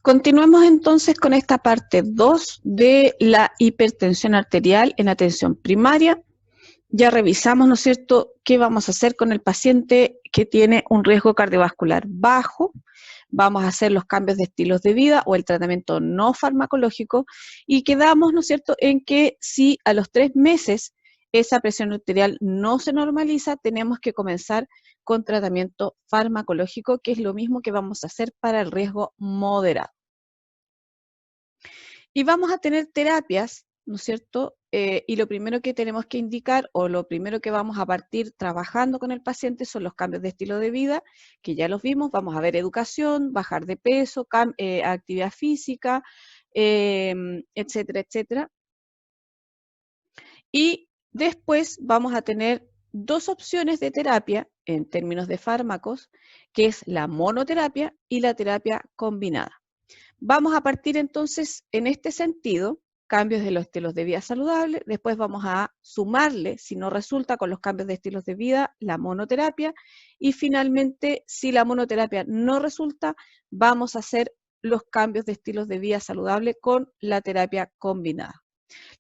Continuemos entonces con esta parte 2 de la hipertensión arterial en atención primaria. Ya revisamos, ¿no es cierto?, qué vamos a hacer con el paciente que tiene un riesgo cardiovascular bajo. Vamos a hacer los cambios de estilos de vida o el tratamiento no farmacológico y quedamos, ¿no es cierto?, en que si a los 3 meses esa presión arterial no se normaliza, tenemos que comenzar con tratamiento farmacológico, que es lo mismo que vamos a hacer para el riesgo moderado. Y vamos a tener terapias, ¿no es cierto? Y lo primero que tenemos que indicar o lo primero que vamos a partir trabajando con el paciente son los cambios de estilo de vida, que ya los vimos. Vamos a ver educación, bajar de peso, actividad física, etcétera, etcétera. Y después vamos a tener dos opciones de terapia en términos de fármacos, que es la monoterapia y la terapia combinada. Vamos a partir entonces en este sentido, cambios de los estilos de vida saludables, después vamos a sumarle, si no resulta con los cambios de estilos de vida, la monoterapia, y finalmente, si la monoterapia no resulta, vamos a hacer los cambios de estilos de vida saludable con la terapia combinada.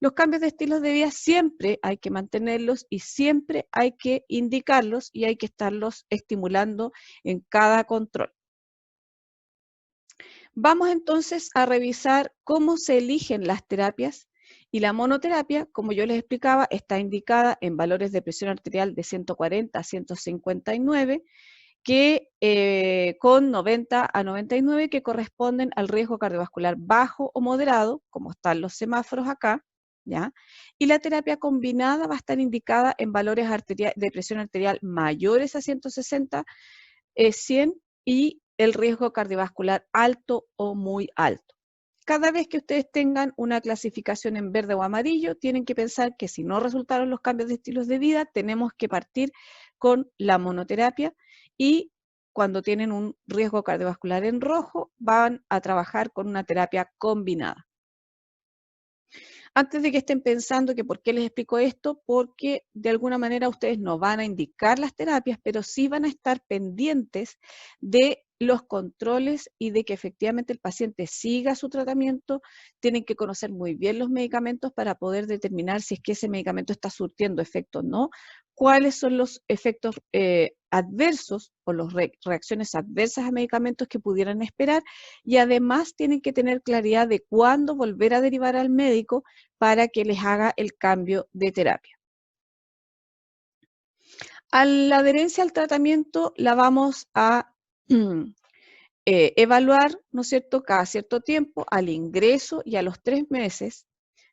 Los cambios de estilos de vida siempre hay que mantenerlos y siempre hay que indicarlos y hay que estarlos estimulando en cada control. Vamos entonces a revisar cómo se eligen las terapias y la monoterapia, como yo les explicaba, está indicada en valores de presión arterial de 140 a 159, que con 90 a 99 que corresponden al riesgo cardiovascular bajo o moderado, como están los semáforos acá, ¿ya? Y la terapia combinada va a estar indicada en valores de presión arterial mayores a 160, 100 y el riesgo cardiovascular alto o muy alto. Cada vez que ustedes tengan una clasificación en verde o amarillo, tienen que pensar que si no resultaron los cambios de estilos de vida, tenemos que partir con la monoterapia y cuando tienen un riesgo cardiovascular en rojo, van a trabajar con una terapia combinada. Antes de que estén pensando que por qué les explico esto, porque de alguna manera ustedes no van a indicar las terapias, pero sí van a estar pendientes de los controles y de que efectivamente el paciente siga su tratamiento. Tienen que conocer muy bien los medicamentos para poder determinar si es que ese medicamento está surtiendo efecto o no, cuáles son los efectos adversos o las reacciones adversas a medicamentos que pudieran esperar, y además tienen que tener claridad de cuándo volver a derivar al médico para que les haga el cambio de terapia. A la adherencia al tratamiento la vamos a evaluar, ¿no es cierto?, cada cierto tiempo, al ingreso y a los 3 meses,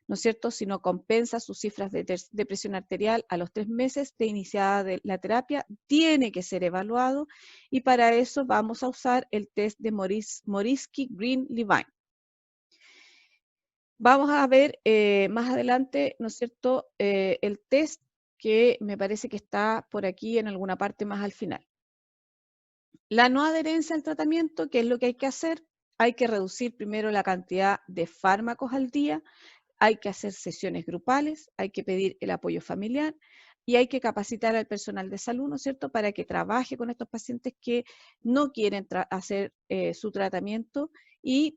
¿no es cierto?, si no compensa sus cifras de presión arterial a los 3 meses de iniciada de la terapia, tiene que ser evaluado y para eso vamos a usar el test de Morisky-Green-Levine. Vamos a ver más adelante, ¿no es cierto?, el test que me parece que está por aquí en alguna parte más al final. La no adherencia al tratamiento, ¿qué es lo que hay que hacer? Hay que reducir primero la cantidad de fármacos al día, hay que hacer sesiones grupales, hay que pedir el apoyo familiar y hay que capacitar al personal de salud, ¿no es cierto?, para que trabaje con estos pacientes que no quieren hacer su tratamiento y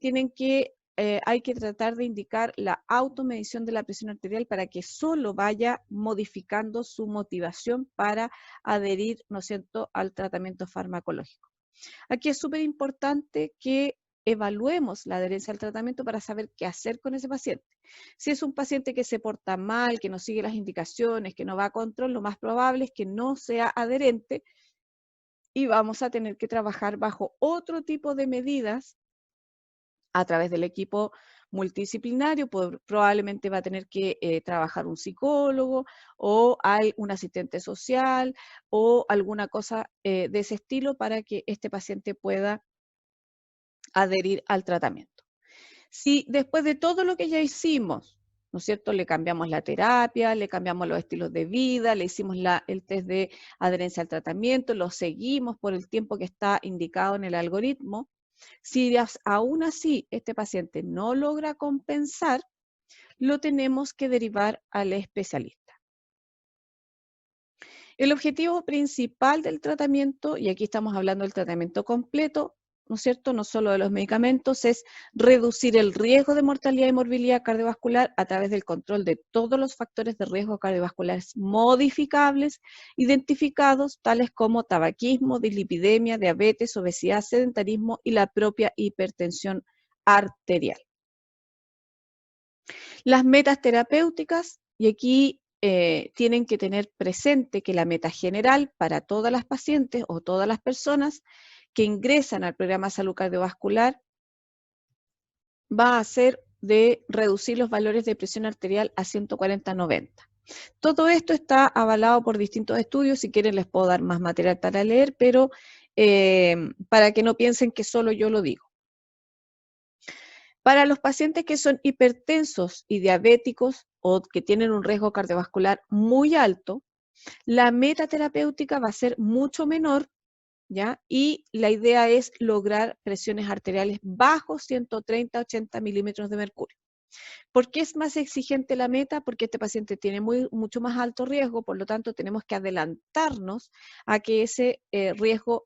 hay que tratar de indicar la automedición de la presión arterial para que solo vaya modificando su motivación para adherir, ¿no es cierto?, al tratamiento farmacológico. Aquí es súper importante que evaluemos la adherencia al tratamiento para saber qué hacer con ese paciente. Si es un paciente que se porta mal, que no sigue las indicaciones, que no va a control, lo más probable es que no sea adherente y vamos a tener que trabajar bajo otro tipo de medidas a través del equipo multidisciplinario. Probablemente va a tener que trabajar un psicólogo o un asistente social o alguna cosa de ese estilo para que este paciente pueda adherir al tratamiento. Si después de todo lo que ya hicimos, ¿no es cierto?, le cambiamos la terapia, le cambiamos los estilos de vida, le hicimos el test de adherencia al tratamiento, lo seguimos por el tiempo que está indicado en el algoritmo, si aún así este paciente no logra compensar, lo tenemos que derivar al especialista. El objetivo principal del tratamiento, y aquí estamos hablando del tratamiento completo, ¿no es cierto?, no solo de los medicamentos, es reducir el riesgo de mortalidad y morbilidad cardiovascular a través del control de todos los factores de riesgo cardiovasculares modificables, identificados, tales como tabaquismo, dislipidemia, diabetes, obesidad, sedentarismo y la propia hipertensión arterial. Las metas terapéuticas, y aquí tienen que tener presente que la meta general para todas las pacientes o todas las personas que ingresan al programa de salud cardiovascular va a ser de reducir los valores de presión arterial a 140/90. Todo esto está avalado por distintos estudios, si quieren les puedo dar más material para leer, pero para que no piensen que solo yo lo digo. Para los pacientes que son hipertensos y diabéticos o que tienen un riesgo cardiovascular muy alto, la meta terapéutica va a ser mucho menor, ¿ya? Y la idea es lograr presiones arteriales bajo 130-80 milímetros de mercurio. ¿Por qué es más exigente la meta? Porque este paciente tiene mucho más alto riesgo, por lo tanto tenemos que adelantarnos a que ese riesgo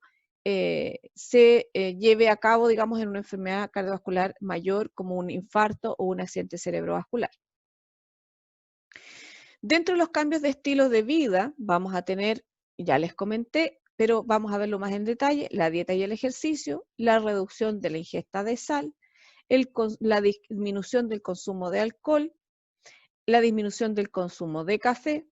se lleve a cabo, digamos, en una enfermedad cardiovascular mayor como un infarto o un accidente cerebrovascular. Dentro de los cambios de estilo de vida vamos a tener, ya les comenté, pero vamos a verlo más en detalle, la dieta y el ejercicio, la reducción de la ingesta de sal, la disminución del consumo de alcohol, la disminución del consumo de café,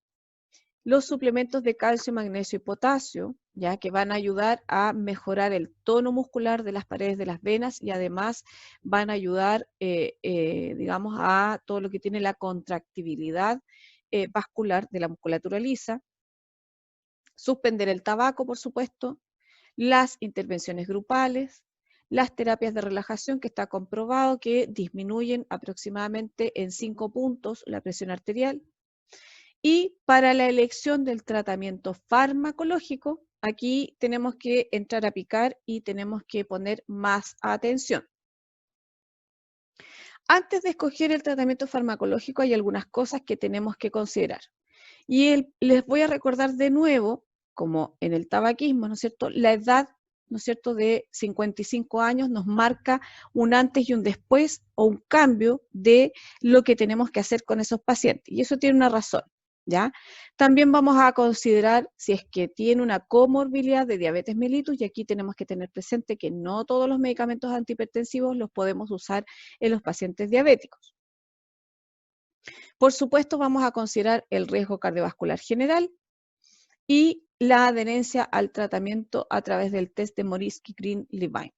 los suplementos de calcio, magnesio y potasio, ya que van a ayudar a mejorar el tono muscular de las paredes de las venas y además van a ayudar, digamos, a todo lo que tiene la contractibilidad vascular de la musculatura lisa. Suspender el tabaco, por supuesto, las intervenciones grupales, las terapias de relajación, que está comprobado que disminuyen aproximadamente en 5 puntos la presión arterial. Y para la elección del tratamiento farmacológico, aquí tenemos que entrar a picar y tenemos que poner más atención. Antes de escoger el tratamiento farmacológico hay algunas cosas que tenemos que considerar. Y les voy a recordar de nuevo, como en el tabaquismo, ¿no es cierto?, la edad, ¿no es cierto?, de 55 años nos marca un antes y un después o un cambio de lo que tenemos que hacer con esos pacientes. Y eso tiene una razón, ¿ya? También vamos a considerar si es que tiene una comorbilidad de diabetes mellitus, y aquí tenemos que tener presente que no todos los medicamentos antihipertensivos los podemos usar en los pacientes diabéticos. Por supuesto, vamos a considerar el riesgo cardiovascular general y la adherencia al tratamiento a través del test de Morisky-Green-Levine.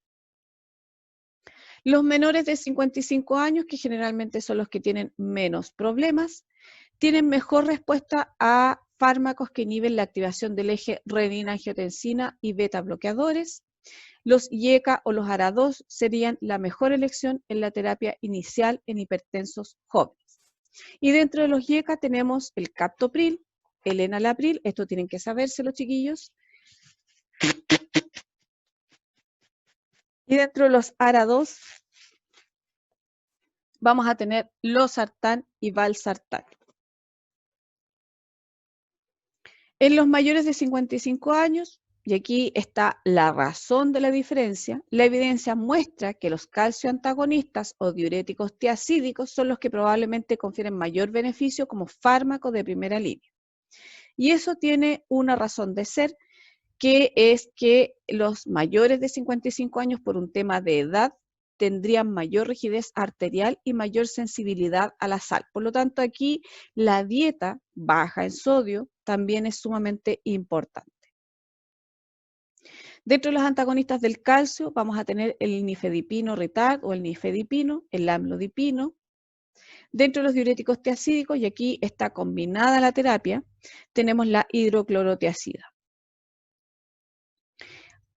Los menores de 55 años, que generalmente son los que tienen menos problemas, tienen mejor respuesta a fármacos que inhiben la activación del eje renina-angiotensina y beta bloqueadores. Los IECA o los ARA2 serían la mejor elección en la terapia inicial en hipertensos jóvenes. Y dentro de los IECA tenemos el captopril, el enalapril, esto tienen que saberse los chiquillos. Y dentro de los ARA2 vamos a tener losartán y valsartán. En los mayores de 55 años, y aquí está la razón de la diferencia, la evidencia muestra que los calcioantagonistas o diuréticos tiacídicos son los que probablemente confieren mayor beneficio como fármaco de primera línea. Y eso tiene una razón de ser, que es que los mayores de 55 años, por un tema de edad, tendrían mayor rigidez arterial y mayor sensibilidad a la sal. Por lo tanto, aquí la dieta baja en sodio también es sumamente importante. Dentro de los antagonistas del calcio vamos a tener el nifedipino retard o el nifedipino, el amlodipino. Dentro de los diuréticos tiacídicos, y aquí está combinada la terapia, tenemos la hidroclorotiazida.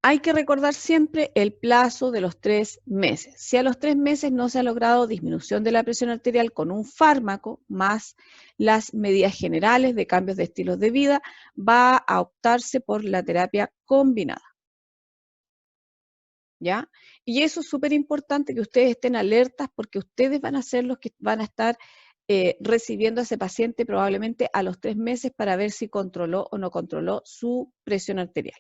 Hay que recordar siempre el plazo de los 3 meses. Si a los 3 meses no se ha logrado disminución de la presión arterial con un fármaco, más las medidas generales de cambios de estilos de vida, va a optarse por la terapia combinada. ¿Ya? Y eso es súper importante que ustedes estén alertas, porque ustedes van a ser los que van a estar recibiendo a ese paciente probablemente a los 3 meses para ver si controló o no controló su presión arterial.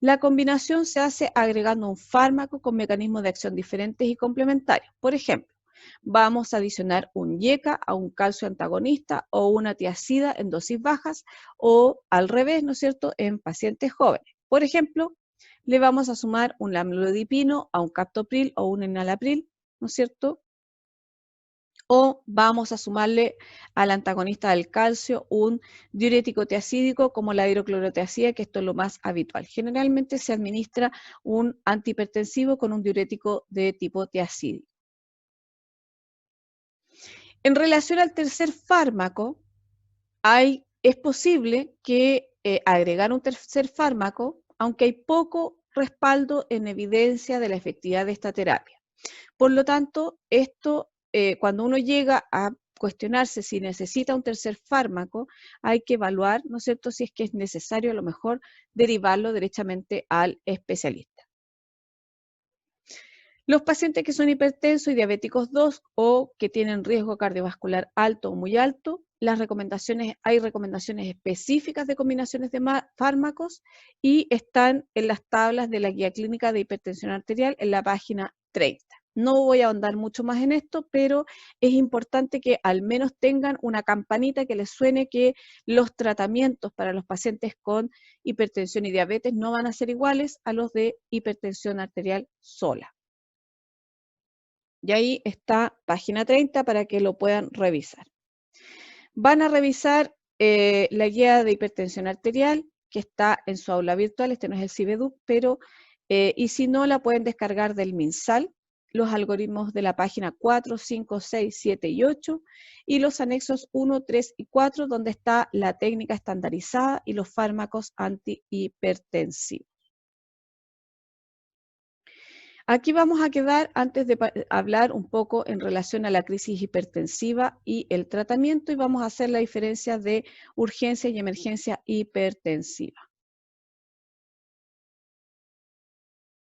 La combinación se hace agregando un fármaco con mecanismos de acción diferentes y complementarios. Por ejemplo, vamos a adicionar un IECA a un calcio antagonista o una tiazida en dosis bajas o al revés, ¿no es cierto?, en pacientes jóvenes. Por ejemplo, le vamos a sumar un amlodipino a un captopril o un enalapril, ¿no es cierto? O vamos a sumarle al antagonista del calcio un diurético tiazídico como la hidroclorotiazida, que esto es lo más habitual. Generalmente se administra un antihipertensivo con un diurético de tipo tiazídico. En relación al tercer fármaco, es posible que agregar un tercer fármaco, aunque hay poco respaldo en evidencia de la efectividad de esta terapia. Por lo tanto, esto, cuando uno llega a cuestionarse si necesita un tercer fármaco, hay que evaluar, ¿no es cierto?, si es que es necesario a lo mejor derivarlo derechamente al especialista. Los pacientes que son hipertensos y diabéticos 2 o que tienen riesgo cardiovascular alto o muy alto, hay recomendaciones específicas de combinaciones de fármacos y están en las tablas de la guía clínica de hipertensión arterial en la página 30. No voy a ahondar mucho más en esto, pero es importante que al menos tengan una campanita que les suene que los tratamientos para los pacientes con hipertensión y diabetes no van a ser iguales a los de hipertensión arterial sola. Y ahí está página 30 para que lo puedan revisar. Van a revisar la guía de hipertensión arterial que está en su aula virtual, este no es el CIBEDUC, pero y si no la pueden descargar del MinSal, los algoritmos de la página 4, 5, 6, 7 y 8 y los anexos 1, 3 y 4 donde está la técnica estandarizada y los fármacos antihipertensivos. Aquí vamos a quedar antes de hablar un poco en relación a la crisis hipertensiva y el tratamiento y vamos a hacer la diferencia de urgencia y emergencia hipertensiva.